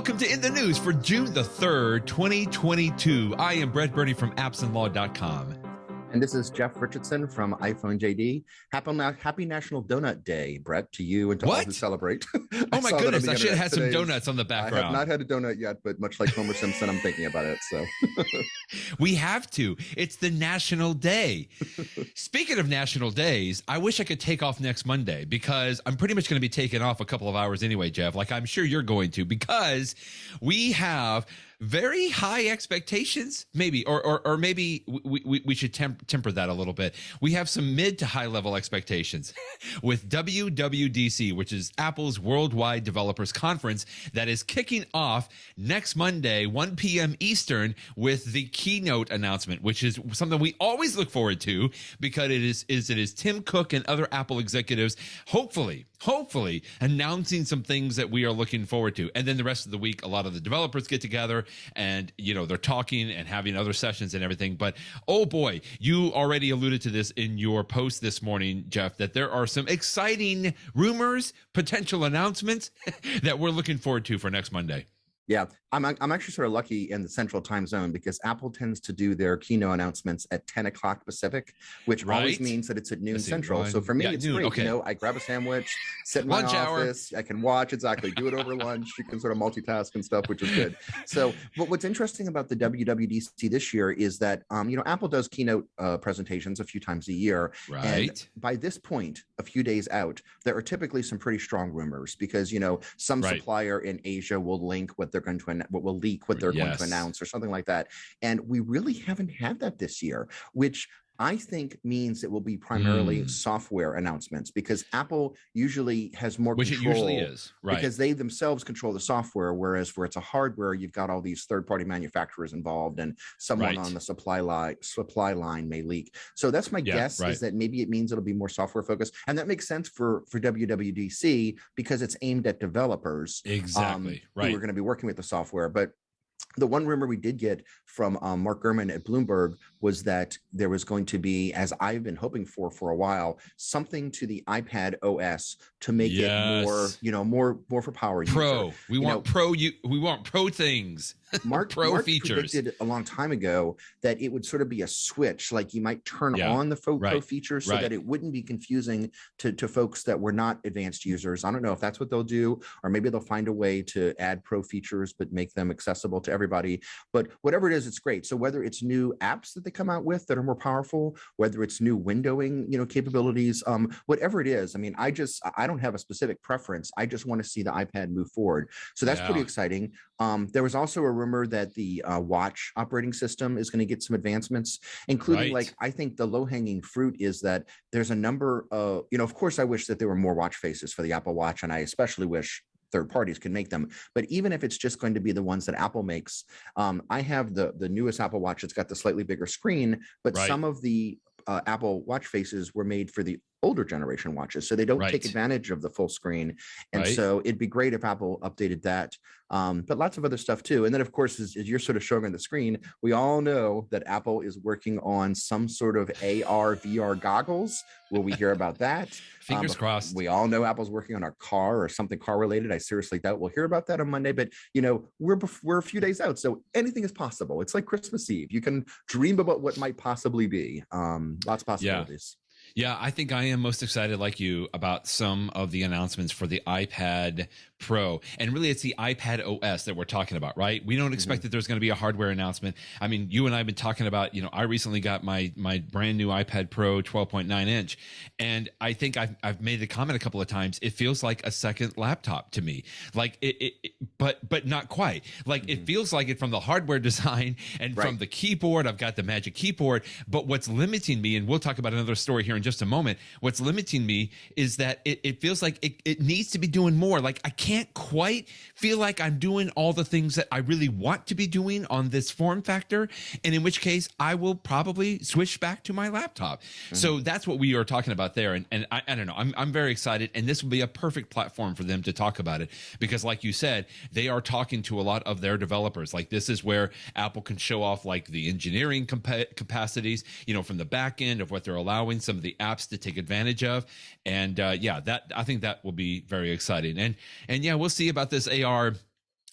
welcome to In the News for June the 3rd, 2022. I am Brett Birney from appsandlaw.com. And this is Jeff Richardson from iPhone JD. Happy National Donut Day, Brett, to you and to all who celebrate. Oh my goodness, I should have had some donuts on the background. I have not had a donut yet, but much like Homer Simpson, I'm thinking about it. So we have to. It's the National Day. Speaking of national days, I wish I could take off next Monday because I'm pretty much going to be taking off a couple of hours anyway, Jeff, like I'm sure you're going to, because we have very high expectations, maybe, or maybe we should temper that a little bit. We have some mid to high level expectations with WWDC, which is Apple's Worldwide Developers Conference that is kicking off next Monday, 1 p.m. Eastern, with the keynote announcement, which is something we always look forward to because it is Tim Cook and other Apple executives hopefully announcing some things that we are looking forward to. And then the rest of the week, a lot of the developers get together and, you know, they're talking and having other sessions and everything. But, oh boy, you already alluded to this in your post this morning, Jeff, that there are some exciting rumors, potential announcements that we're looking forward to for next Monday. Yeah, I'm actually sort of lucky in the central time zone because Apple tends to do their keynote announcements at 10 o'clock Pacific, which always means that it's at noon central. So for me, it's noon, great. Okay. You know, I grab a sandwich, sit in my office, I can watch, do it over lunch. You can sort of multitask and stuff, which is good. So but what's interesting about the WWDC this year is that, you know, Apple does keynote presentations a few times a year. Right. And by this point, a few days out, there are typically some pretty strong rumors because, you know, some supplier in Asia will link what they're going to what they're going to announce or something like that. And we really haven't had that this year, which I think means it will be primarily software announcements because Apple usually has more control. Which it usually is, right? Because they themselves control the software, whereas where it's a hardware, you've got all these third-party manufacturers involved and someone on the supply line may leak. So that's my guess is that maybe it means it'll be more software focused. And that makes sense for WWDC because it's aimed at developers. Exactly, who are going to be working with the software. But the one rumor we did get from Mark Gurman at Bloomberg was that there was going to be, as I've been hoping for a while, something to the iPad OS to make it more, you know, more for power. Pro. We want pro things. Mark features. Predicted a long time ago that it would sort of be a switch, like you might turn on the pro features so that it wouldn't be confusing to folks that were not advanced users. I don't know if that's what they'll do, or maybe they'll find a way to add pro features but make them accessible to everybody. But whatever it is, it's great. So whether it's new apps that they come out with that are more powerful, whether it's new windowing, you know, capabilities, whatever it is, I mean, I don't have a specific preference. I just want to see the iPad move forward. So that's pretty exciting. There was also a rumor that the watch operating system is going to get some advancements, including like, I think the low-hanging fruit is that there's a number of, you know, of course I wish that there were more watch faces for the Apple Watch, and I especially wish third parties can make them. But even if it's just going to be the ones that Apple makes, I have the newest Apple Watch. It's got the slightly bigger screen, but some of the Apple Watch faces were made for the older generation watches, so they don't take advantage of the full screen. And so it'd be great if Apple updated that. But lots of other stuff too. And then of course, as you're sort of showing on the screen, we all know that Apple is working on some sort of AR VR goggles. Will we hear about that? Fingers crossed. We all know Apple's working on a car or something car related. I seriously doubt we'll hear about that on Monday, but you know, we're a few days out, so anything is possible. It's like Christmas Eve. You can dream about what might possibly be. Lots of possibilities. Yeah, I think I am most excited, like you, about some of the announcements for the iPad Pro. And really, it's the iPad OS that we're talking about, right? We don't expect that there's going to be a hardware announcement. I mean, you and I have been talking about, you know, I recently got my brand new iPad Pro 12.9 inch. And I think I've made the comment a couple of times, it feels like a second laptop to me. Like but not quite. Like it feels like it from the hardware design and from the keyboard. I've got the Magic Keyboard. But what's limiting me, and we'll talk about another story here in just a moment, what's limiting me is that it feels like it needs to be doing more. Like I can't quite feel like I'm doing all the things that I really want to be doing on this form factor, and in which case I will probably switch back to my laptop. So that's what we are talking about there, and I don't know, I'm very excited, and this will be a perfect platform for them to talk about it, because like you said, they are talking to a lot of their developers. Like this is where Apple can show off like the engineering capacities, you know, from the back end of what they're allowing some of the apps to take advantage of. And yeah, that I think that will be very exciting. And yeah, we'll see about this AR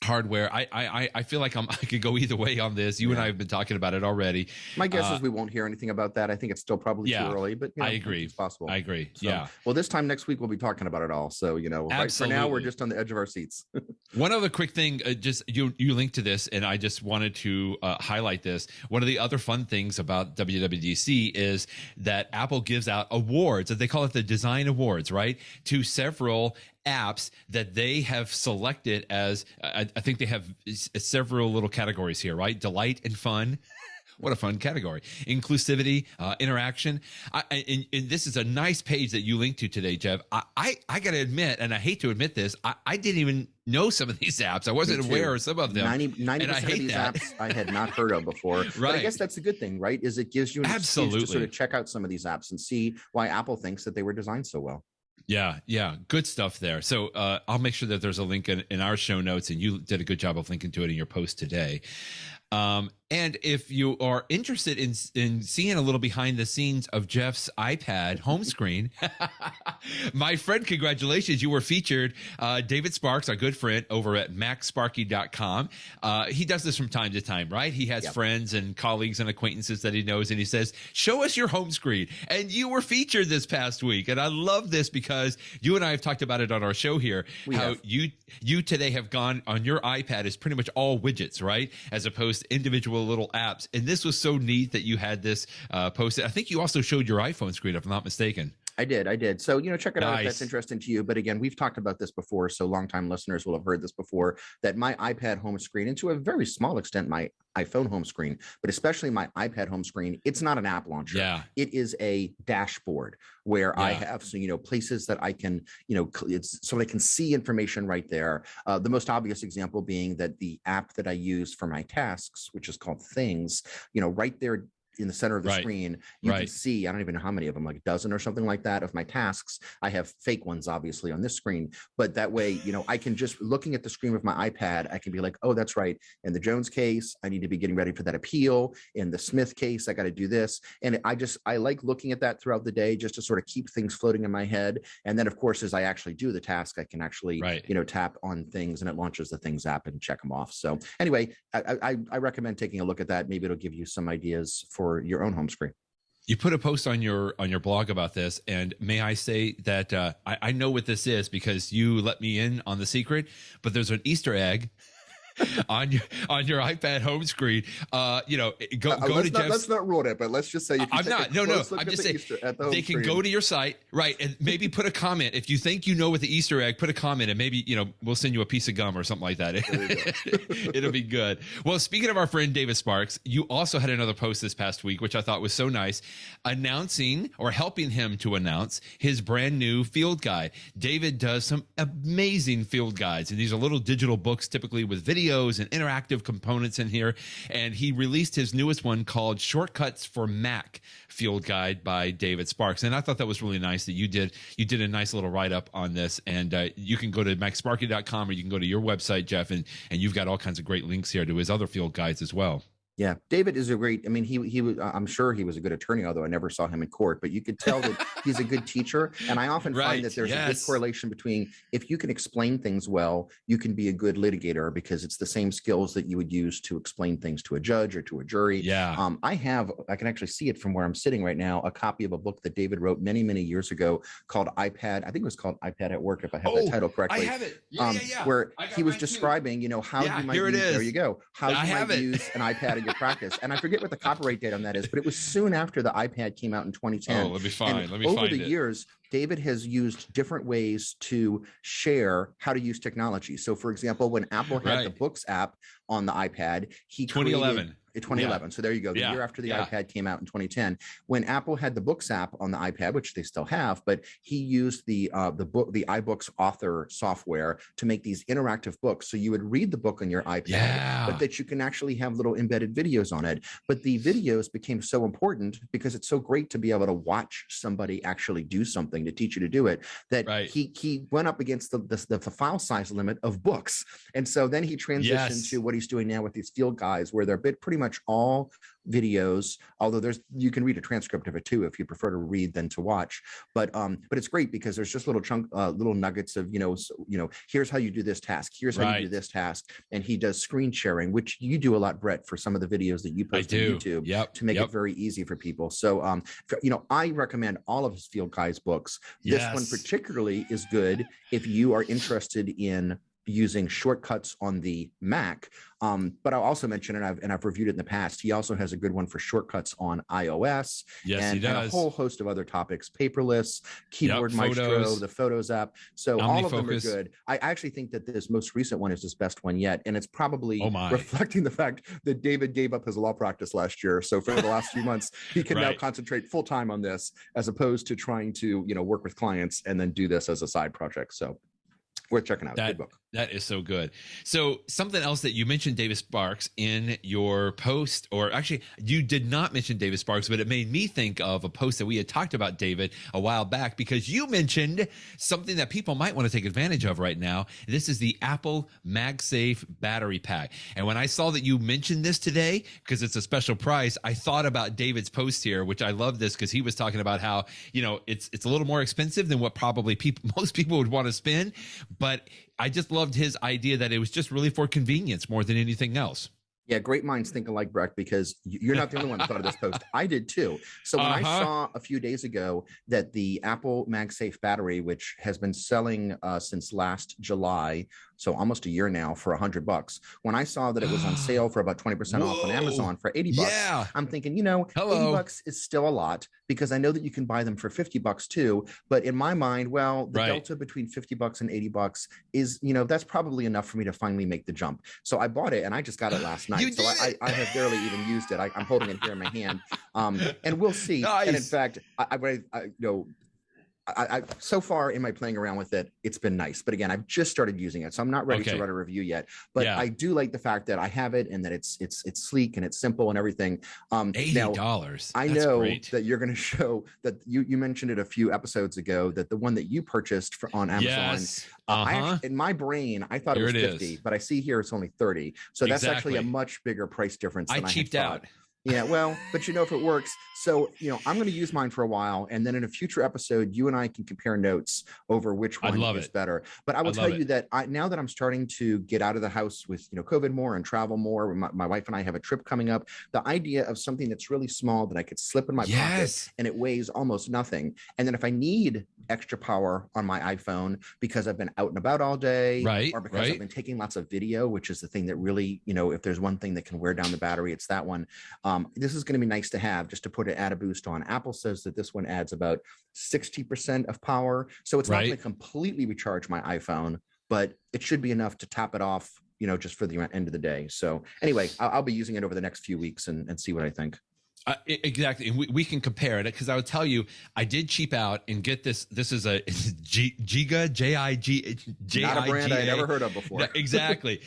hardware. I feel like I could go either way on this. You and I have been talking about it already. My guess is we won't hear anything about that. I think it's still probably too early, but I agree. It's possible. I agree. So, well, this time next week we'll be talking about it all. So right for now we're just on the edge of our seats. One other quick thing, just you linked to this, and I just wanted to highlight this. One of the other fun things about WWDC is that Apple gives out awards, as they call it, the Design Awards, right, to several apps that they have selected as I think they have several little categories here, right? Delight and fun. What a fun category. Inclusivity, interaction. And this is a nice page that you linked to today, Jeff. I got to admit, and I hate to admit this, I didn't even know some of these apps. I wasn't aware of some of them. 90% of these apps I had not heard of before. Right. But I guess that's a good thing, right? Is it gives you an excuse to sort of check out some of these apps and see why Apple thinks that they were designed so well. Yeah. Good stuff there. So I'll make sure that there's a link in our show notes, and you did a good job of linking to it in your post today. And if you are interested in seeing a little behind the scenes of Jeff's iPad home screen, my friend, congratulations. You were featured. David Sparks, our good friend over at MacSparky.com. He does this from time to time, right? He has friends and colleagues and acquaintances that he knows, and he says, show us your home screen. And you were featured this past week. And I love this because you and I have talked about it on our show here. You today have gone on your iPad is pretty much all widgets, right? As opposed to individual little apps. And this was so neat that you had this posted. I think you also showed your iPhone screen, if I'm not mistaken. I did. So, check it out if that's interesting to you. But again, we've talked about this before, so longtime listeners will have heard this before, that my iPad home screen, and to a very small extent, my iPhone home screen, but especially my iPad home screen, it's not an app launcher. Yeah. It is a dashboard where I have, places that I can, it's so I can see information right there. The most obvious example being that the app that I use for my tasks, which is called Things, right there in the center of the screen, you can see, I don't even know how many of them, like a dozen or something like that of my tasks. I have fake ones, obviously, on this screen, but that way, I can just, looking at the screen of my iPad, I can be like, oh, that's right. In the Jones case, I need to be getting ready for that appeal. In the Smith case, I got to do this. And I like looking at that throughout the day, just to sort of keep things floating in my head. And then, of course, as I actually do the task, I can actually, tap on Things, and it launches the Things app and check them off. So anyway, I recommend taking a look at that. Maybe it'll give you some ideas for your own home screen. You put a post on your blog about this, and may I say that I know what this is because you let me in on the secret, but there's an Easter egg on your iPad home screen. Go to Jeff's. Let's not ruin it, but let's just say I'm not. No. I'm just saying they can go to your site, right, and maybe put a comment if you think you know what the Easter egg. Put a comment, and maybe we'll send you a piece of gum or something like that. It'll be good. Well, speaking of our friend David Sparks, you also had another post this past week, which I thought was so nice, announcing or helping him to announce his brand new field guide. David does some amazing field guides, and these are little digital books, typically with videos and interactive components in here. And he released his newest one called Shortcuts for Mac Field Guide by David Sparks. And I thought that was really nice that you did a nice little write-up on this. And you can go to MacSparky.com, or you can go to your website, Jeff, and you've got all kinds of great links here to his other field guides as well. Yeah, David is a great, he was, I'm sure he was a good attorney, although I never saw him in court, but you could tell that he's a good teacher. And I often find that there's a good correlation between, if you can explain things well, you can be a good litigator, because it's the same skills that you would use to explain things to a judge or to a jury. Yeah. I can actually see it from where I'm sitting right now, a copy of a book that David wrote many, many years ago called iPad. I think it was called iPad at Work, if I have that title correctly. I have it. Where he was describing, how you might use, there you go, how you might use an iPad in your practice. And I forget what the copyright date on that is, but it was soon after the iPad came out in 2010. Oh, let me find it. Over the years, David has used different ways to share how to use technology. So, for example, when Apple had the Books app on the iPad, he 2011. 2011. So there you go. The year after the iPad came out in 2010, when Apple had the Books app on the iPad, which they still have, but he used the iBooks author software to make these interactive books. So you would read the book on your iPad, but that you can actually have little embedded videos on it. But the videos became so important because it's so great to be able to watch somebody actually do something to teach you to do it, that he went up against the file size limit of books. And so then he transitioned to what he's doing now with these field guides, where they're pretty much all videos, although you can read a transcript of it too if you prefer to read than to watch. But it's great because there's just little nuggets of, here's how you do this task, here's how you do this task. And he does screen sharing, which you do a lot, Brett, for some of the videos that you post on YouTube to make it very easy for people. So I recommend all of his Field Guys books. This one particularly is good if you are interested in using shortcuts on the Mac. But I'll also mention, and I've reviewed it in the past, he also has a good one for shortcuts on iOS. Yes, he does. And a whole host of other topics, Paperless, Keyboard Maestro, the Photos app. So all of them are good. I actually think that this most recent one is his best one yet. And it's probably reflecting the fact that David gave up his law practice last year. So for the last few months, he can now concentrate full time on this, as opposed to trying to, work with clients and then do this as a side project. So worth checking out. Good book. That is so good. So something else that you mentioned, David Sparks, in your post, or actually you did not mention David Sparks, but it made me think of a post that we had talked about David a while back, because you mentioned something that people might want to take advantage of right now. This is the Apple MagSafe battery pack. And when I saw that you mentioned this today, because it's a special price, I thought about David's post here, which I love this because he was talking about how, it's a little more expensive than what probably most people would want to spend. But I just loved his idea that it was just really for convenience more than anything else. Yeah, great minds think alike, Breck, because you're not the only one that thought of this post. I did too. So when I saw a few days ago that the Apple MagSafe battery, which has been selling since last July, so almost a year now, for $100, when I saw that it was on sale for about 20% off on Amazon for $80, I'm thinking, $80 is still a lot, because I know that you can buy them for $50 too. But in my mind, the delta between $50 and $80 is, that's probably enough for me to finally make the jump. So I bought it, and I just got it last night. So I have barely even used it. I'm holding it here in my hand, and we'll see. Nice. And in fact, I so far in my playing around with it, it's been nice. But again, I've just started using it, so I'm not ready to write a review yet. But I do like the fact that I have it, and that it's sleek and it's simple and everything. $80. I know that you're going to show that you mentioned it a few episodes ago, that the one that you purchased on Amazon. In my brain, I thought it was 50, but I see here it's only 30. So that's actually a much bigger price difference than I cheaped out. Yeah, well, but if it works. So, I'm going to use mine for a while, and then in a future episode, you and I can compare notes over which one is better. But I will tell you that now that I'm starting to get out of the house with, COVID more and travel more, my wife and I have a trip coming up, the idea of something that's really small that I could slip in my pocket and it weighs almost nothing. And then if I need extra power on my iPhone because I've been out and about all day, or because I've been taking lots of video, which is the thing that really, if there's one thing that can wear down the battery, it's that one. This is going to be nice to have, just to put it, add a boost on. Apple says that this one adds about 60% of power. So it's not going to completely recharge my iPhone, but it should be enough to top it off, just for the end of the day. So anyway, I'll be using it over the next few weeks and see what I think. Exactly. And we can compare it, because I would tell you, I did cheap out and get this. This is a Giga, J-I-G. Not a brand I never heard of before. Exactly.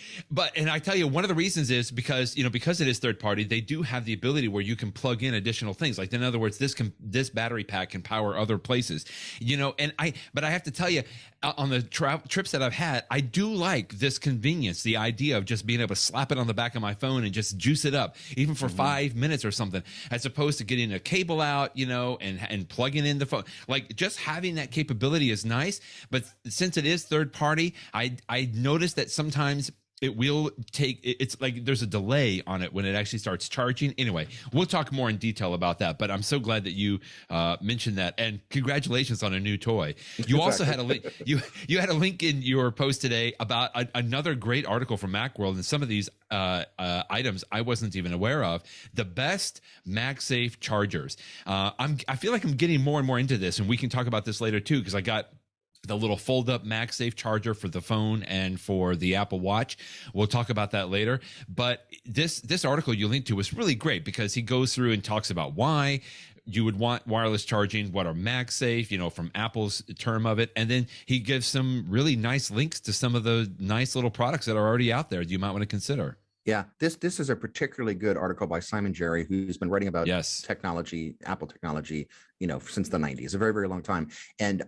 And I tell you, one of the reasons is because it is third party, they do have the ability where you can plug in additional things. Like, in other words, this battery pack can power other places, but I have to tell you, on the trips that I've had, I do like this convenience, the idea of just being able to slap it on the back of my phone and just juice it up, even for 5 minutes or something, as opposed to getting a cable out, and plugging in the phone. Like, just having that capability is nice. But since it is third party, I noticed that sometimes it will it's like there's a delay on it when it actually starts charging. Anyway, we'll talk more in detail about that, but I'm so glad that you mentioned that, and congratulations on a new toy. You also had a link. You had a link in your post today about another great article from Macworld, and some of these items I wasn't even aware of. The best MagSafe chargers. I feel like I'm getting more and more into this, and we can talk about this later too, because I got the little fold-up MagSafe charger for the phone and for the Apple Watch. We'll talk about that later. But this article you linked to was really great, because he goes through and talks about why you would want wireless charging, what are MagSafe, from Apple's term of it. And then he gives some really nice links to some of the nice little products that are already out there you might want to consider. Yeah, this is a particularly good article by Simon Jary, who's been writing about technology, Apple technology, since the 90s, a very, very long time. And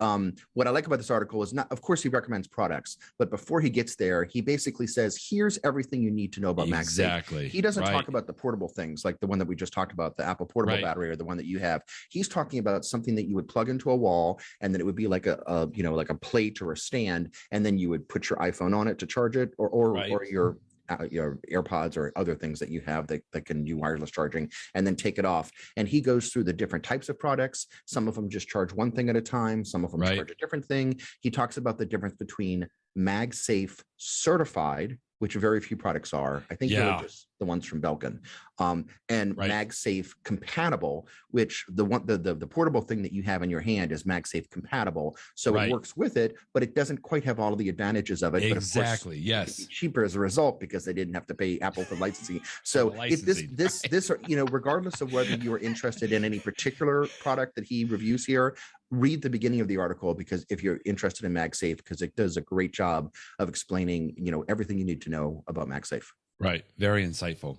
what I like about this article is not, of course, he recommends products, but before he gets there, he basically says, here's everything you need to know about MagSafe. Exactly. He doesn't talk about the portable things like the one that we just talked about, the Apple portable battery or the one that you have. He's talking about something that you would plug into a wall, and then it would be like like a plate or a stand, and then you would put your iPhone on it to charge it, or your AirPods or other things that you have that can do wireless charging, and then take it off. And he goes through the different types of products. Some of them just charge one thing at a time. Some of them charge a different thing. He talks about the difference between MagSafe certified, which very few products are. I think they're just the ones from Belkin, and MagSafe compatible, which the portable thing that you have in your hand is MagSafe compatible. So it works with it, but it doesn't quite have all of the advantages of it. Exactly. But of course, it's cheaper as a result because they didn't have to pay Apple for licensing. So this regardless of whether you are interested in any particular product that he reviews here, read the beginning of the article, because if you're interested in MagSafe, because it does a great job of explaining, everything you need to know about MagSafe. Right. Very insightful.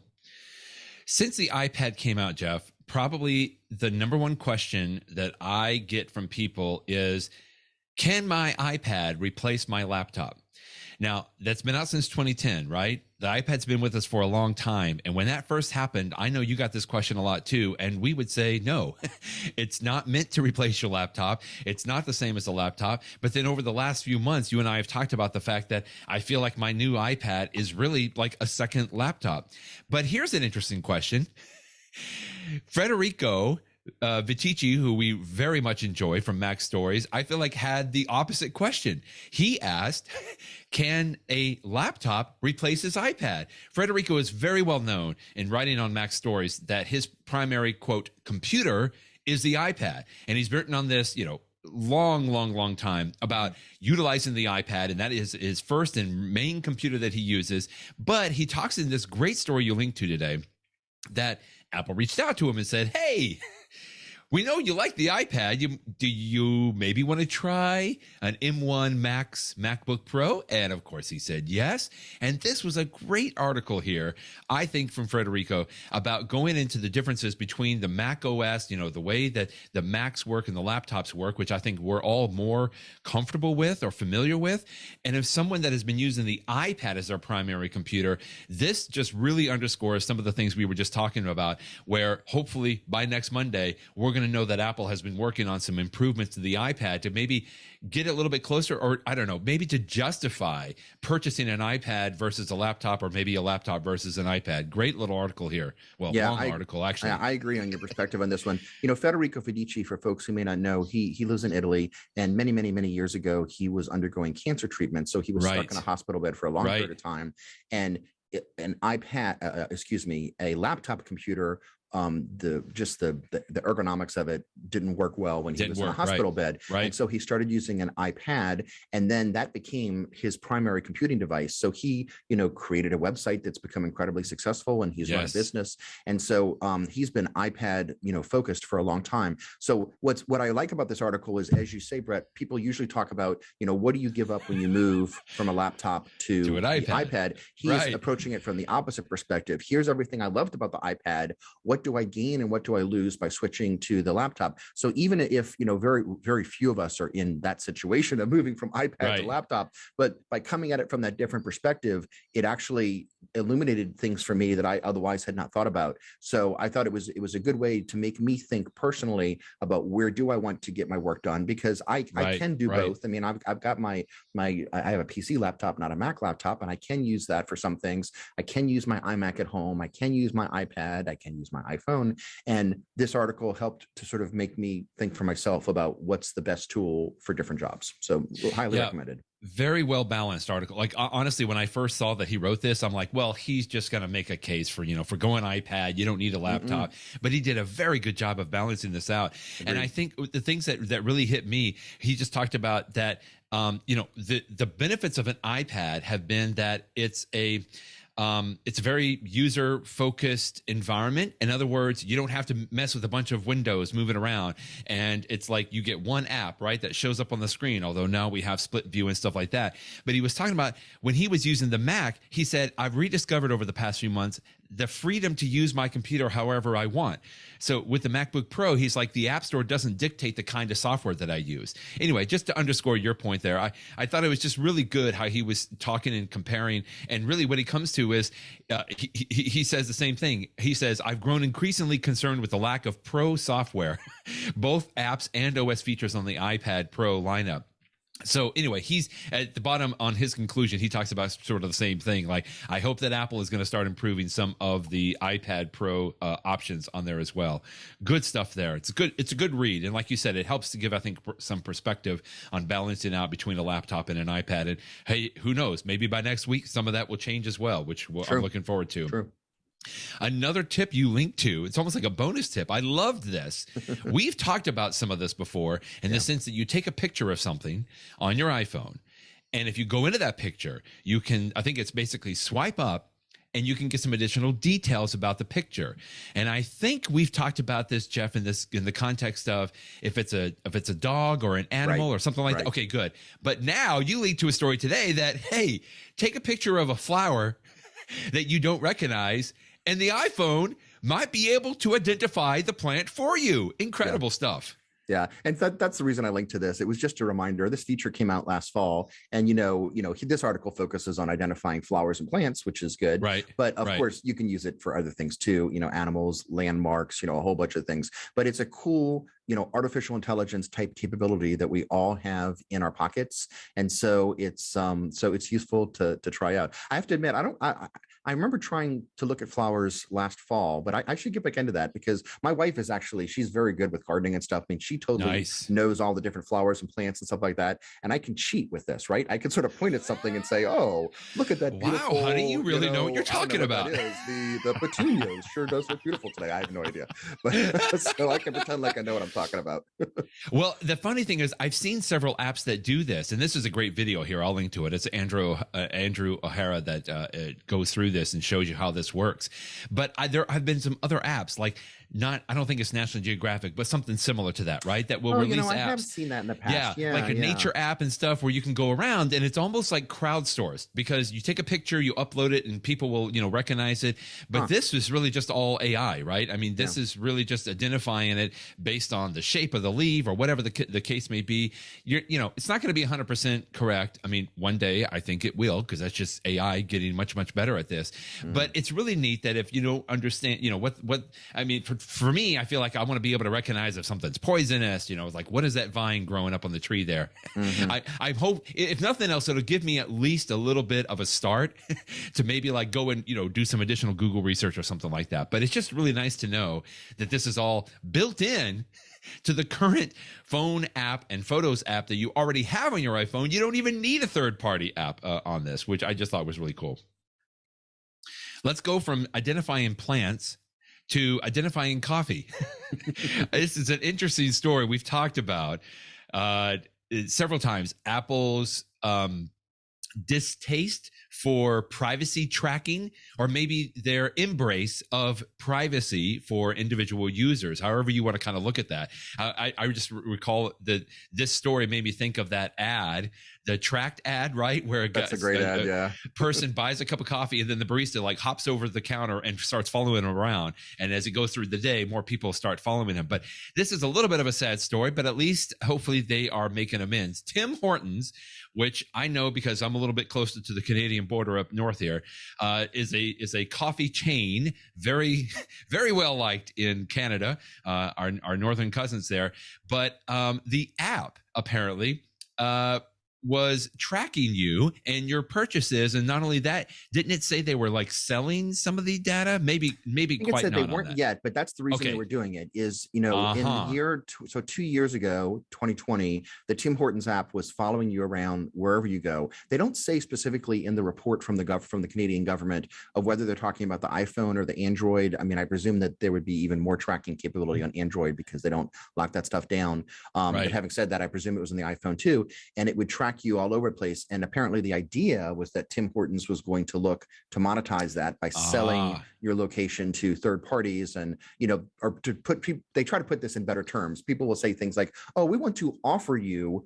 Since the iPad came out, Jeff, probably the number one question that I get from people is, can my iPad replace my laptop? Now, that's been out since 2010, right? The iPad's been with us for a long time. And when that first happened, I know you got this question a lot too. And we would say, no, it's not meant to replace your laptop. It's not the same as a laptop. But then over the last few months, you and I have talked about the fact that I feel like my new iPad is really like a second laptop. But here's an interesting question. Federico Viticci, who we very much enjoy from Mac Stories, I feel like had the opposite question. He asked, can a laptop replace his iPad? Federico is very well known in writing on Mac Stories that his primary, quote, computer is the iPad. And he's written on this, long time about utilizing the iPad, and that is his first and main computer that he uses. But he talks in this great story you linked to today that Apple reached out to him and said, hey, we know you like the iPad. Do you maybe want to try an M1 Max MacBook Pro? And of course he said yes. And this was a great article here, I think, from Federico about going into the differences between the macOS, the way that the Macs work and the laptops work, which I think we're all more comfortable with or familiar with. And if someone that has been using the iPad as their primary computer, this just really underscores some of the things we were just talking about, where hopefully by next Monday, we're going to know that Apple has been working on some improvements to the iPad to maybe get it a little bit closer, or I don't know, maybe to justify purchasing an iPad versus a laptop, or maybe a laptop versus an iPad. Great little article here. Well, long article, actually. I agree on your perspective on this one. Federico Viticci, for folks who may not know, he lives in Italy, and many years ago, he was undergoing cancer treatment. So he was stuck in a hospital bed for a long period of time. And an iPad, a laptop computer, the ergonomics of it didn't work well when he was in a hospital bed. And so he started using an iPad, and then that became his primary computing device. So he, created a website that's become incredibly successful, and he's run a business. And so he's been iPad, focused for a long time. So what I like about this article is, as you say, Brett, people usually talk about, what do you give up when you move from a laptop to an iPad? He's approaching it from the opposite perspective. Here's everything I loved about the iPad. What do I gain and what do I lose by switching to the laptop? So even if, very, very few of us are in that situation of moving from iPad to laptop, but by coming at it from that different perspective, it actually illuminated things for me that I otherwise had not thought about. So I thought it was a good way to make me think personally about where do I want to get my work done, because I can do both. I mean, I've got I have a PC laptop, not a Mac laptop, and I can use that for some things. I can use my iMac at home. I can use my iPad. I can use my iPhone. And this article helped to sort of make me think for myself about what's the best tool for different jobs. So highly recommended. Very well balanced article. Like, honestly, when I first saw that he wrote this, I'm like, well, he's just going to make a case for, for going iPad. You don't need a laptop. But he did a very good job of balancing this out. Agreed. And I think the things that really hit me, he just talked about that, the benefits of an iPad have been that it's It's a very user-focused environment. In other words, you don't have to mess with a bunch of windows moving around. And it's like you get one app, right, that shows up on the screen, although now we have split view and stuff like that. But he was talking about when he was using the Mac, he said, I've rediscovered over the past few months the freedom to use my computer however I want. So with the MacBook Pro, he's like, the App Store doesn't dictate the kind of software that I use. Anyway, just to underscore your point there, I thought it was just really good how he was talking and comparing. And really what he comes to is he says the same thing. He says, I've grown increasingly concerned with the lack of Pro software, both apps and OS features on the iPad Pro lineup. So anyway, he's at the bottom on his conclusion. He talks about sort of the same thing. Like, I hope that Apple is going to start improving some of the iPad Pro options on there as well. Good stuff there. It's a good read. And like you said, it helps to give, I think, some perspective on balancing out between a laptop and an iPad. And hey, who knows? Maybe by next week, some of that will change as well, which I'm looking forward to. True. Another tip you linked to, it's almost like a bonus tip. I loved this. We've talked about some of this before in the sense that you take a picture of something on your iPhone, and if you go into that picture, you can, I think it's basically swipe up and you can get some additional details about the picture. And I think we've talked about this, Jeff, in the context of if it's a dog or an animal or something like that. Okay, good. But now you lead to a story today that, hey, take a picture of a flower that you don't recognize, and the iPhone might be able to identify the plant for you. Incredible stuff. Yeah, and that's the reason I linked to this. It was just a reminder. This feature came out last fall, and this article focuses on identifying flowers and plants, which is good. Right. But of course, you can use it for other things too. Animals, landmarks, a whole bunch of things. But it's a cool, artificial intelligence type capability that we all have in our pockets, and so it's useful to try out. I have to admit, I remember trying to look at flowers last fall, but I should get back into that because my wife is she's very good with gardening and stuff. I mean, she totally knows all the different flowers and plants and stuff like that. And I can cheat with this, right? I can sort of point at something and say, oh, look at that beautiful. Wow, honey, you really know what you're talking about. That is. The petunias sure does look beautiful today. I have no idea. But so I can pretend like I know what I'm talking about. Well, the funny thing is I've seen several apps that do this, and this is a great video here. I'll link to it. It's Andrew O'Hara that goes through this and shows you how this works. But there have been some other apps like I don't think it's National Geographic, but something similar to that, right? That will release apps. I have seen that in the past. Yeah, like a nature app and stuff where you can go around, and it's almost like crowdsourced because you take a picture, you upload it, and people will, recognize it. But this is really just all AI, right? I mean, this is really just identifying it based on the shape of the leaf or whatever the case may be. It's not going to be 100% correct. I mean, one day I think it will, because that's just AI getting much, much better at this. But it's really neat that if you don't understand, what I mean, for me, I feel like I want to be able to recognize if something's poisonous, like what is that vine growing up on the tree there? I hope, if nothing else, it'll give me at least a little bit of a start to maybe like go and, do some additional Google research or something like that. But it's just really nice to know that this is all built in to the current phone app and photos app that you already have on your iPhone. You don't even need a third-party app on this, which I just thought was really cool. Let's go from identifying plants to identifying coffee. This is an interesting story we've talked about several times. Apple's distaste for privacy tracking, or maybe their embrace of privacy for individual users, however you want to kind of look at that. I just recall that this story made me think of that ad, the tracked ad, right? Where that's a great ad, yeah. Person buys a cup of coffee and then the barista like hops over the counter and starts following him around. And as he goes through the day, more people start following him. But this is a little bit of a sad story, but at least hopefully they are making amends. Tim Hortons, which I know because I'm a little bit closer to the Canadian border up north here, is a coffee chain, very, very well liked in Canada, our northern cousins there. But the app apparently was tracking you and your purchases, and not only that, didn't it say they were like selling some of the data? Maybe quite not. They weren't yet, but that's the reason they were doing it. Is in the year 2 years ago, 2020, the Tim Hortons app was following you around wherever you go. They don't say specifically in the report from the Canadian government of whether they're talking about the iPhone or the Android. I mean, I presume that there would be even more tracking capability on Android because they don't lock that stuff down. But having said that, I presume it was on the iPhone too, and it would track track you all over the place. And apparently the idea was that Tim Hortons was going to look to monetize that by selling your location to third parties. And, or to put people, they try to put this in better terms. People will say things like, oh, we want to offer you,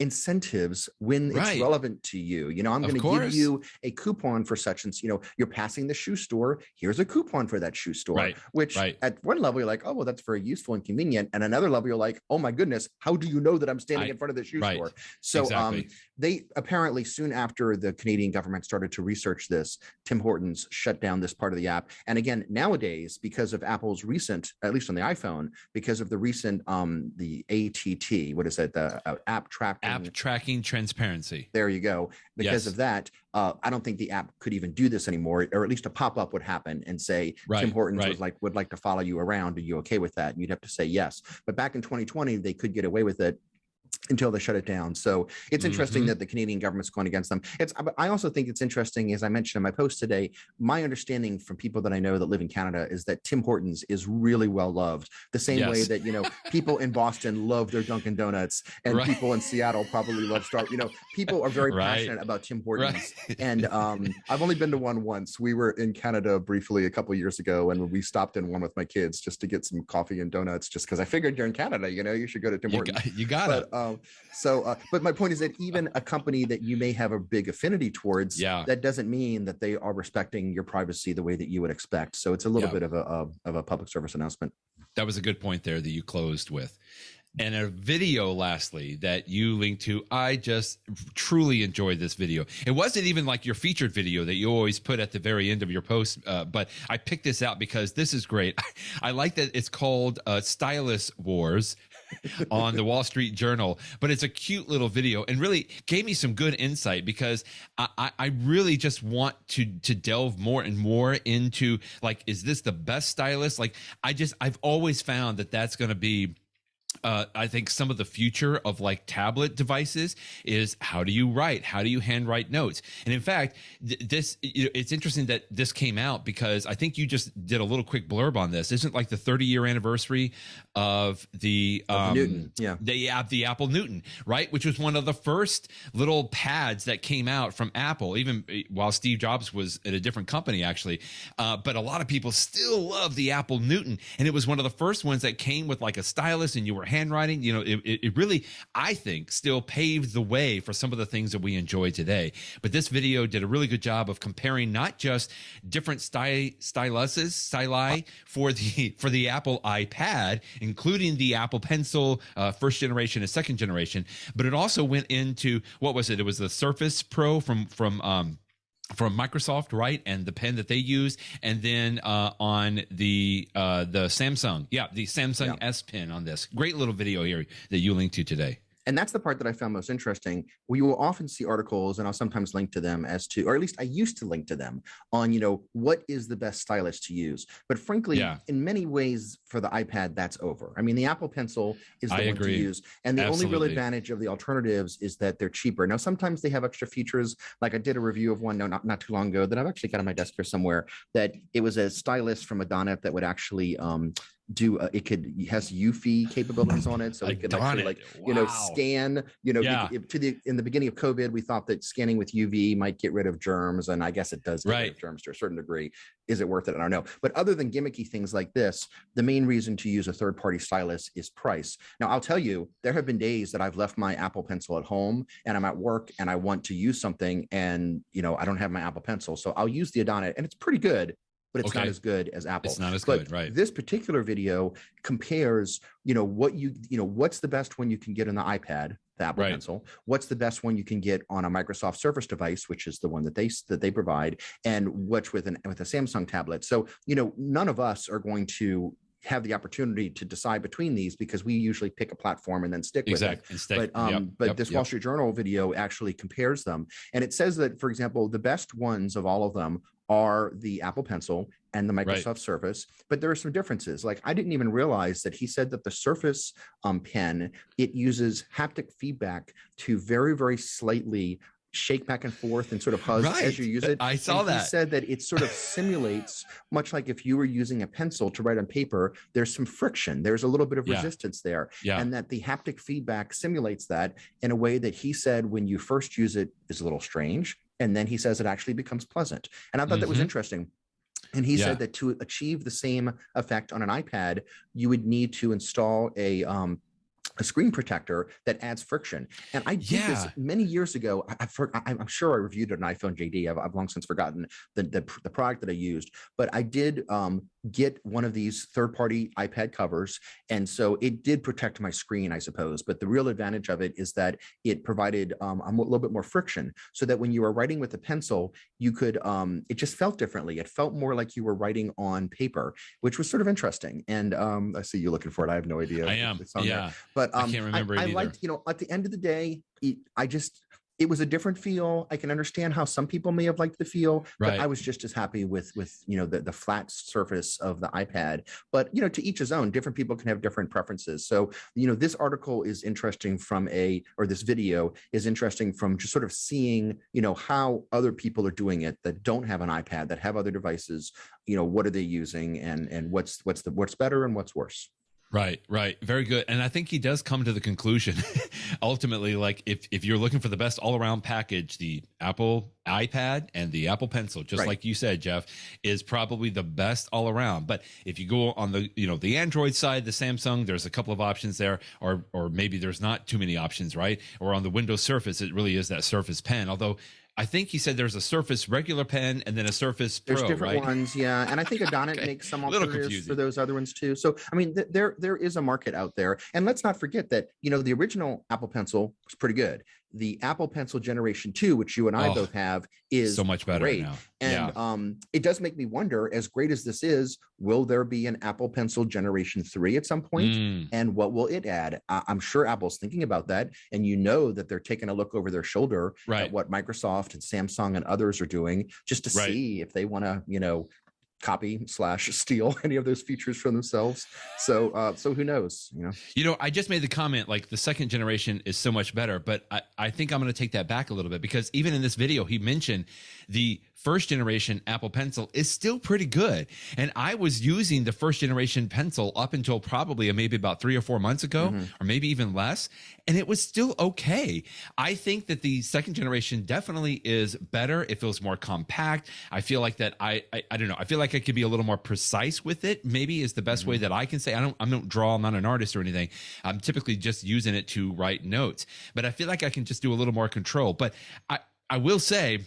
incentives when it's relevant to you. I'm going to give you a coupon for such and, you're passing the shoe store. Here's a coupon for that shoe store, which at one level you're like, oh, well, that's very useful and convenient. And another level you're like, oh my goodness, how do you know that I'm standing in front of the shoe store? So they apparently soon after the Canadian government started to research this, Tim Hortons shut down this part of the app. And again, nowadays, because of Apple's recent, at least on the iPhone, because of the recent, the ATT, what is it? The app tracking transparency. There you go. Because of that, I don't think the app could even do this anymore, or at least a pop-up would happen and say, Tim Hortons would like to follow you around. Are you okay with that? And you'd have to say yes. But back in 2020, they could get away with it until they shut it down. So it's interesting that the Canadian government's going against them. I also think it's interesting, as I mentioned in my post today, my understanding from people that I know that live in Canada is that Tim Hortons is really well loved. The same way that, people in Boston love their Dunkin' Donuts, and people in Seattle probably love Starbucks. People are very passionate about Tim Hortons. And I've only been to one once. We were in Canada briefly a couple of years ago, and we stopped in one with my kids just to get some coffee and donuts, just because I figured you're in Canada, you should go to Tim Hortons. You got it. But my point is that even a company that you may have a big affinity towards, that doesn't mean that they are respecting your privacy the way that you would expect. So it's a little bit of a public service announcement. That was a good point there that you closed with. And a video, lastly, that you linked to. I just truly enjoyed this video. It wasn't even like your featured video that you always put at the very end of your post, but I picked this out because this is great. I like that it's called Stylus Wars on the Wall Street Journal, but it's a cute little video and really gave me some good insight, because I really just want to delve more and more into, like, is this the best stylus? Like, I've always found that that's going to be I think some of the future of like tablet devices is, how do you write? How do you handwrite notes? And in fact, it's interesting that this came out, because I think you just did a little quick blurb on this. Isn't like the 30-year anniversary of the Newton, the Apple Newton, right? Which was one of the first little pads that came out from Apple, even while Steve Jobs was at a different company, actually. But a lot of people still love the Apple Newton, and it was one of the first ones that came with like a stylus, and you were handwriting. It really, I think, still paved the way for some of the things that we enjoy today. But this video did a really good job of comparing not just different styli for the Apple iPad, including the Apple Pencil, first generation and second generation, but it also went into, what was it? It was the Surface Pro from Microsoft, right? And the pen that they use, and then on the Samsung, the Samsung S Pen on this. Great little video here that you linked to today. And that's the part that I found most interesting. We will often see articles, and I'll sometimes link to them as to, or at least I used to link to them on, what is the best stylus to use. But frankly, in many ways for the iPad, that's over. I mean, the Apple Pencil is the one to use. And the only real advantage of the alternatives is that they're cheaper. Now, sometimes they have extra features. Like I did a review of one not too long ago that I've actually got on my desk here somewhere, that it was a stylus from Adonit that would actually it has UV capabilities on it, so it could actually scan, in the beginning of COVID, we thought that scanning with UV might get rid of germs, and I guess it does get rid of germs to a certain degree. Is it worth it? I don't know. But other than gimmicky things like this, the main reason to use a third-party stylus is price. Now, I'll tell you, there have been days that I've left my Apple Pencil at home and I'm at work and I want to use something, and I don't have my Apple Pencil, so I'll use the Adonit, and it's pretty good, but it's not as good as Apple. It's not as good, right? This particular video compares, what's the best one you can get on the iPad, the Apple Pencil, what's the best one you can get on a Microsoft Surface device, which is the one that they provide, and what's with a Samsung tablet. So, none of us are going to have the opportunity to decide between these, because we usually pick a platform and then stick with it. But this Wall Street Journal video actually compares them. And it says that, for example, the best ones of all of them are the Apple Pencil and the Microsoft Surface, but there are some differences. Like, I didn't even realize that he said that the Surface pen, it uses haptic feedback to very, very slightly shake back and forth and sort of buzz as you use it. I saw that. He said that it sort of simulates, much like if you were using a pencil to write on paper, there's some friction, there's a little bit of resistance there, and that the haptic feedback simulates that in a way that he said when you first use it is a little strange, and then he says it actually becomes pleasant. And I thought that was interesting. And he said that to achieve the same effect on an iPad, you would need to install a screen protector that adds friction. And I did this many years ago. I'm sure I reviewed an iPhone JD. I've long since forgotten the product that I used, but I did get one of these third-party iPad covers. And so it did protect my screen, I suppose. But the real advantage of it is that it provided a little bit more friction, so that when you were writing with a pencil, you could, it just felt differently. It felt more like you were writing on paper, which was sort of interesting. And I see you looking for it. I have no idea. I am. There. But I can't remember it I either. liked, at the end of the day, it was a different feel. I can understand how some people may have liked the feel, but I was just as happy with the flat surface of the iPad. But to each his own. Different people can have different preferences. So this article is interesting this video is interesting from just sort of seeing how other people are doing it that don't have an iPad, that have other devices. What are they using, and what's better and what's worse. Right. Very good. And I think he does come to the conclusion, ultimately, like if you're looking for the best all around package, the Apple iPad and the Apple Pencil, just like you said, Jeff, is probably the best all around. But if you go on the Android side, the Samsung, there's a couple of options there, or maybe there's not too many options, right? Or on the Windows Surface, it really is that Surface Pen. Although I think he said there's a Surface regular pen and then a Surface Pro. There's different ones, yeah. And I think Adonit makes some alternatives for those other ones too. So, I mean, there is a market out there. And let's not forget that, the original Apple Pencil was pretty good. The Apple Pencil Generation 2, which you and I both have, is so much better great. Now. And it does make me wonder, as great as this is, will there be an Apple Pencil Generation 3 at some point? And what will it add? I'm sure Apple's thinking about that. And that they're taking a look over their shoulder at what Microsoft and Samsung and others are doing, just to see if they want to, copy/steal any of those features from themselves. So who knows? I just made the comment, like, the second generation is so much better, but I think I'm going to take that back a little bit, because even in this video, he mentioned the first generation Apple Pencil is still pretty good. And I was using the first generation pencil up until probably maybe about 3 or 4 months ago, or maybe even less. And it was still okay. I think that the second generation definitely is better. It feels more compact. I feel like that I don't know. I feel like I could be a little more precise with it, maybe, is the best way that I can say. I don't draw. I'm not an artist or anything. I'm typically just using it to write notes. But I feel like I can just do a little more control. But I will say,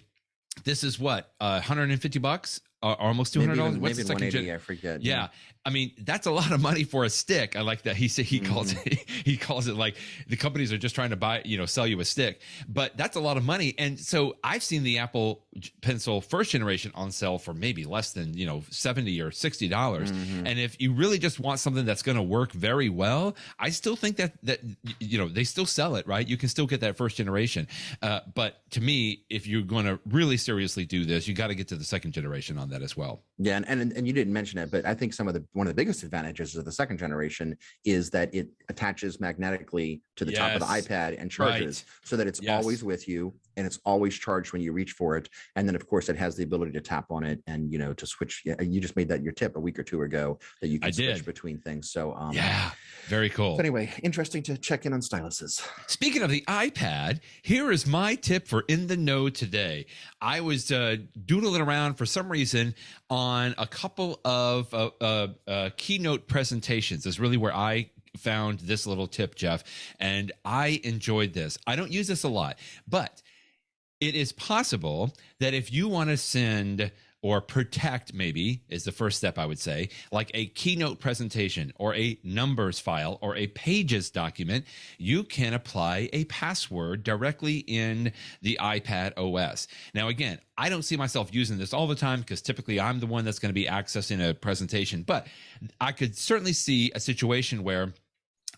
this is what, $150 or almost $200. What's the second gen? I forget. Yeah. I mean, that's a lot of money for a stick. I like that. He calls it like the companies are just trying to buy, sell you a stick, but that's a lot of money. And so I've seen the Apple Pencil first generation on sale for maybe less than, $70 or $60. And if you really just want something that's going to work very well, I still think that they still sell it, right? You can still get that first generation. But to me, if you're going to really seriously do this, you got to get to the second generation on that as well. Yeah. And you didn't mention it, but I think one of the biggest advantages of the second generation is that it attaches magnetically to the top of the iPad and charges, so that it's always with you and it's always charged when you reach for it. And then, of course, it has the ability to tap on it and, to switch. You just made that your tip a week or two ago, that you can switch between things. So, very cool. So anyway, interesting to check in on styluses. Speaking of the iPad, here is my tip for In the Know today. I was doodling around for some reason on a couple of keynote presentations. Is really where I found this little tip, Jeff, and I enjoyed this. I don't use this a lot, but it is possible that if you want to send or protect, maybe is the first step, I would say, like a keynote presentation or a numbers file or a pages document, you can apply a password directly in the iPad OS. Now, again, I don't see myself using this all the time, because typically I'm the one that's going to be accessing a presentation, but I could certainly see a situation where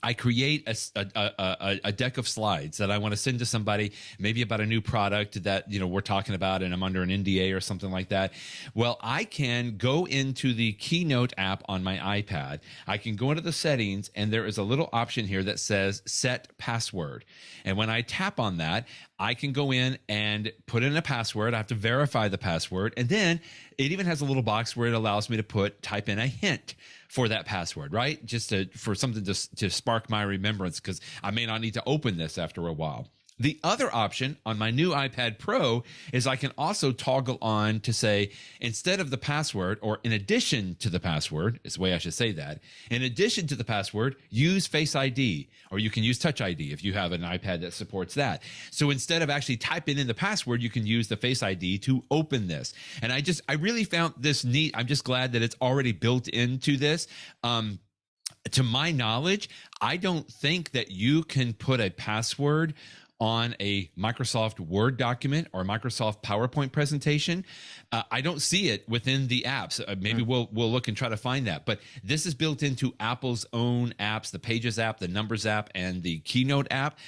I create a deck of slides that I want to send to somebody, maybe about a new product that, we're talking about, and I'm under an NDA or something like that. Well, I can go into the Keynote app on my iPad. I can go into the settings, and there is a little option here that says set password. And when I tap on that, I can go in and put in a password. I have to verify the password. And then it even has a little box where it allows me to type in a hint for that password, right? Just for something to spark my remembrance, because I may not need to open this after a while. The other option on my new iPad Pro is I can also toggle on to say, instead of the password, or in addition to the password, is the way I should say that, in addition to the password, use Face ID, or you can use Touch ID if you have an iPad that supports that. So instead of actually typing in the password, you can use the Face ID to open this. And I really found this neat. I'm just glad that it's already built into this. To my knowledge, I don't think that you can put a password on a Microsoft Word document or Microsoft PowerPoint presentation. I don't see it within the apps. Maybe we'll look and try to find that. But this is built into Apple's own apps, the Pages app, the Numbers app, and the Keynote app.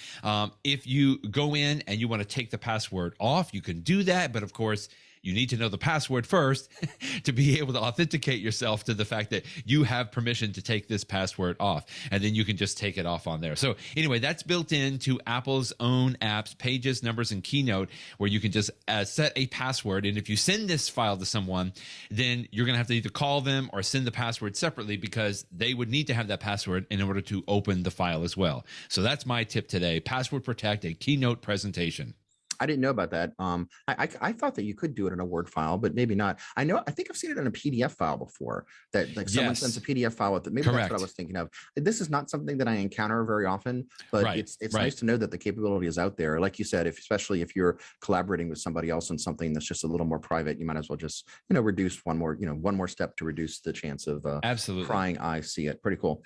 If you go in and you want to take the password off, you can do that. But of course, you need to know the password first to be able to authenticate yourself to the fact that you have permission to take this password off. And then you can just take it off on there. So anyway, that's built into Apple's own apps, Pages, Numbers, and Keynote, where you can just set a password. And if you send this file to someone, then you're going to have to either call them or send the password separately, because they would need to have that password in order to open the file as well. So that's my tip today. Password protect a Keynote presentation. I didn't know about that. I thought that you could do it in a Word file, but maybe not. I think I've seen it in a PDF file before, that like someone sends a PDF file with it. Maybe Correct. That's what I was thinking of. This is not something that I encounter very often, but right. it's right. nice to know that the capability is out there. Like you said, especially if you're collaborating with somebody else on something that's just a little more private, you might as well just, reduce one more step to reduce the chance of absolutely prying eyes see it. Pretty cool.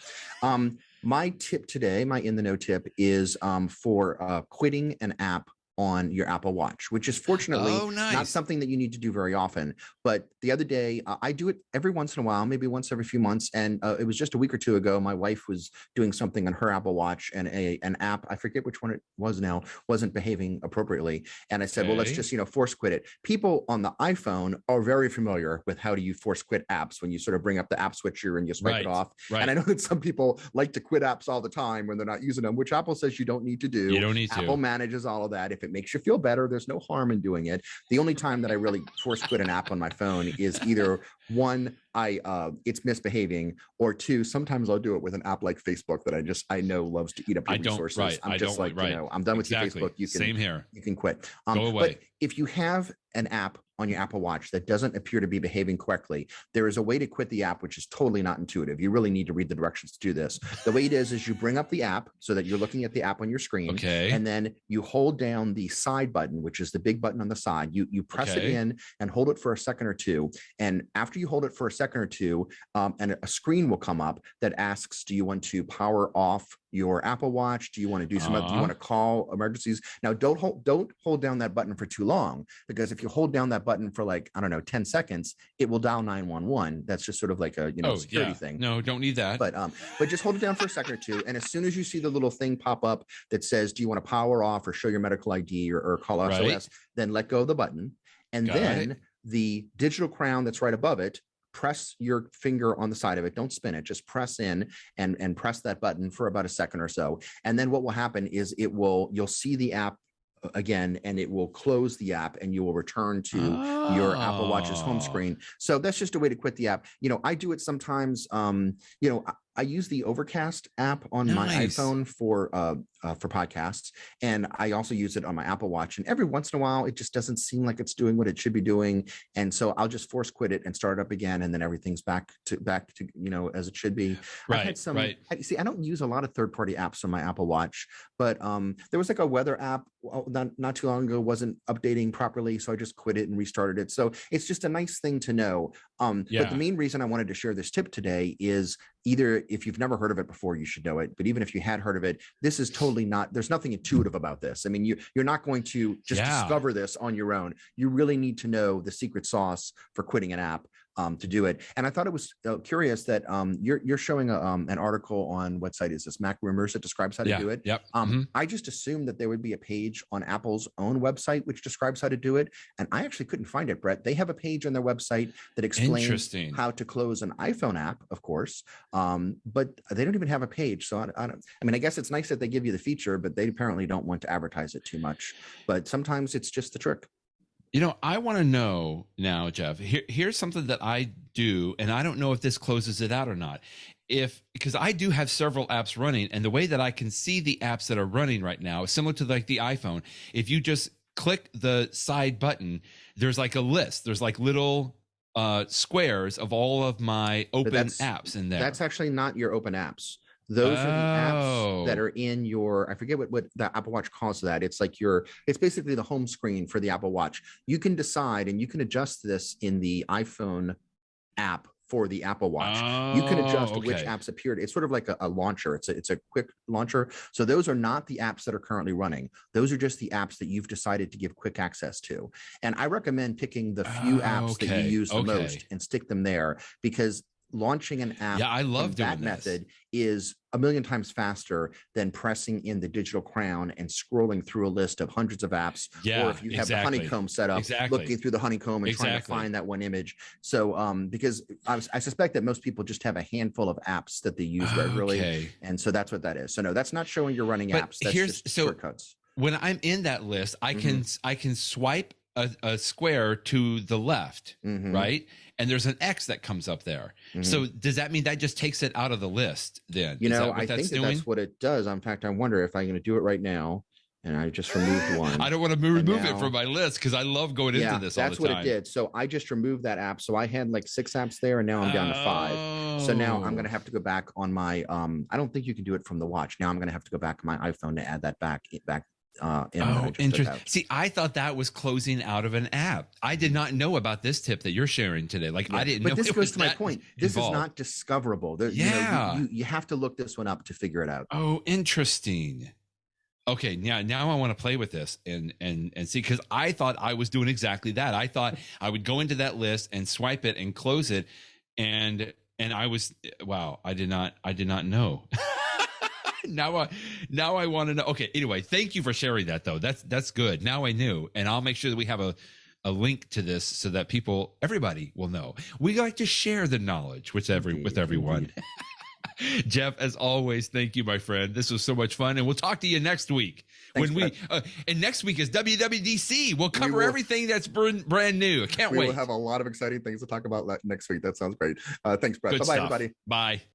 My tip today, my in the know tip, is for quitting an app on your Apple Watch, which is fortunately not something that you need to do very often. But the other day, I do it every once in a while, maybe once every few months. And it was just a week or two ago, my wife was doing something on her Apple Watch, and an app, I forget which one it was now, wasn't behaving appropriately. And I said, well, let's just, force quit it. People on the iPhone are very familiar with how do you force quit apps when you sort of bring up the app switcher and you swipe it off. Right. And I know that some people like to quit apps all the time when they're not using them, which Apple says you don't need to do. You don't need to. Apple manages all of that. If it makes you feel better, there's no harm in doing it. The only time that I really force quit an app on my phone is either one, it's misbehaving, or two, sometimes I'll do it with an app like Facebook that I know loves to eat up your resources. I'm just like, I'm done with you, Facebook. You can, Same here. You can quit. Go away. But if you have an app on your Apple Watch that doesn't appear to be behaving correctly, there is a way to quit the app, which is totally not intuitive. You really need to read the directions to do this. The way it is you bring up the app so that you're looking at the app on your screen. Okay. And then you hold down the side button, which is the big button on the side. You press it in and hold it for a second or two. And after you hold it for a second or two, and a screen will come up that asks, do you want to power off your Apple Watch? Do you want to do some? Do you want to call emergencies? Now, don't hold down that button for too long, because if you hold down that button for 10 seconds, it will dial 911. That's just sort of like a security thing. No, don't need that. But just hold it down for a second or two, and as soon as you see the little thing pop up that says, do you want to power off or show your medical ID or call SOS, then let go of the button, and then the digital crown that's right above it, press your finger on the side of it. Don't spin it. Just press in and press that button for about a second or so. And then what will happen is you'll see the app again, and it will close the app, and you will return to your Apple Watch's home screen. So that's just a way to quit the app. I do it sometimes. I use the Overcast app on my iPhone for podcasts, and I also use it on my Apple Watch. And every once in a while, it just doesn't seem like it's doing what it should be doing, and so I'll just force quit it and start it up again, and then everything's back to as it should be. I don't use a lot of third-party apps on my Apple Watch, but there was like a weather app not too long ago wasn't updating properly, so I just quit it and restarted it. So it's just a nice thing to know. But the main reason I wanted to share this tip today is, either if you've never heard of it before, you should know it. But even if you had heard of it, this is totally not, there's nothing intuitive about this. I mean, you're not going to just discover this on your own. You really need to know the secret sauce for quitting an app. to do it. And I thought it was curious that you're showing an article on what site is this? Mac Rumors that describes how to do it. Yep. I just assumed that there would be a page on Apple's own website which describes how to do it, and I actually couldn't find it, Brett. They have a page on their website that explains how to close an iPhone app, of course, but they don't even have a page. So I mean, I guess it's nice that they give you the feature, but they apparently don't want to advertise it too much. But sometimes it's just the trick. You know, I want to know now, Jeff, here's something that I do, and I don't know if this closes it out or not. Because I do have several apps running, and the way that I can see the apps that are running right now is similar to like the iPhone. If you just click the side button, there's like a list. There's like little squares of all of my open apps in there. That's actually not your open apps. Those are the apps that are in your, I forget what the Apple Watch calls that. It's like it's basically the home screen for the Apple Watch. You can decide, and you can adjust this in the iPhone app for the Apple Watch. You can adjust which apps appeared. It's sort of like a launcher. It's a quick launcher. So those are not the apps that are currently running. Those are just the apps that you've decided to give quick access to. And I recommend picking the few apps that you use the most and stick them there, because launching an app I love that method is a million times faster than pressing in the digital crown and scrolling through a list of hundreds of apps. Or if you have the honeycomb set up, looking through the honeycomb and trying to find that one image. So because I suspect that most people just have a handful of apps that they use regularly. And so that's what that is. So no, that's not showing you're running apps. That's just shortcuts. When I'm in that list, I can swipe a square to the left, right? And there's an X that comes up there. So does that mean that just takes it out of the list then? You know, I think that's what it does. In fact, I wonder if I'm going to do it right now. And I just removed one. I don't want to remove it from my list because I love going into this all the time. That's what it did. So I just removed that app. So I had like 6 apps there, and now I'm down to 5. So now I'm going to have to go back on my, I don't think you can do it from the watch. Now I'm going to have to go back on my iPhone to add that back. Interesting. See, I thought that was closing out of an app. I did not know about this tip that you're sharing today. Like I didn't know. But this goes to my point. This is not discoverable. You have to look this one up to figure it out. Oh, interesting. Okay, now I want to play with this and see, because I thought I was doing exactly that. I thought I would go into that list and swipe it and close it, and I was I did not know. Now I want to know. Okay, anyway, thank you for sharing that though. That's good. Now I knew, and I'll make sure that we have a link to this so that everybody will know. We like to share the knowledge with everyone. Jeff, as always, thank you, my friend. This was so much fun, and we'll talk to you next week. Thanks, and next week is WWDC. We'll cover everything that's brand new. I can't wait. We will have a lot of exciting things to talk about next week. That sounds great. Thanks, Brett. Bye-bye, everybody. Bye.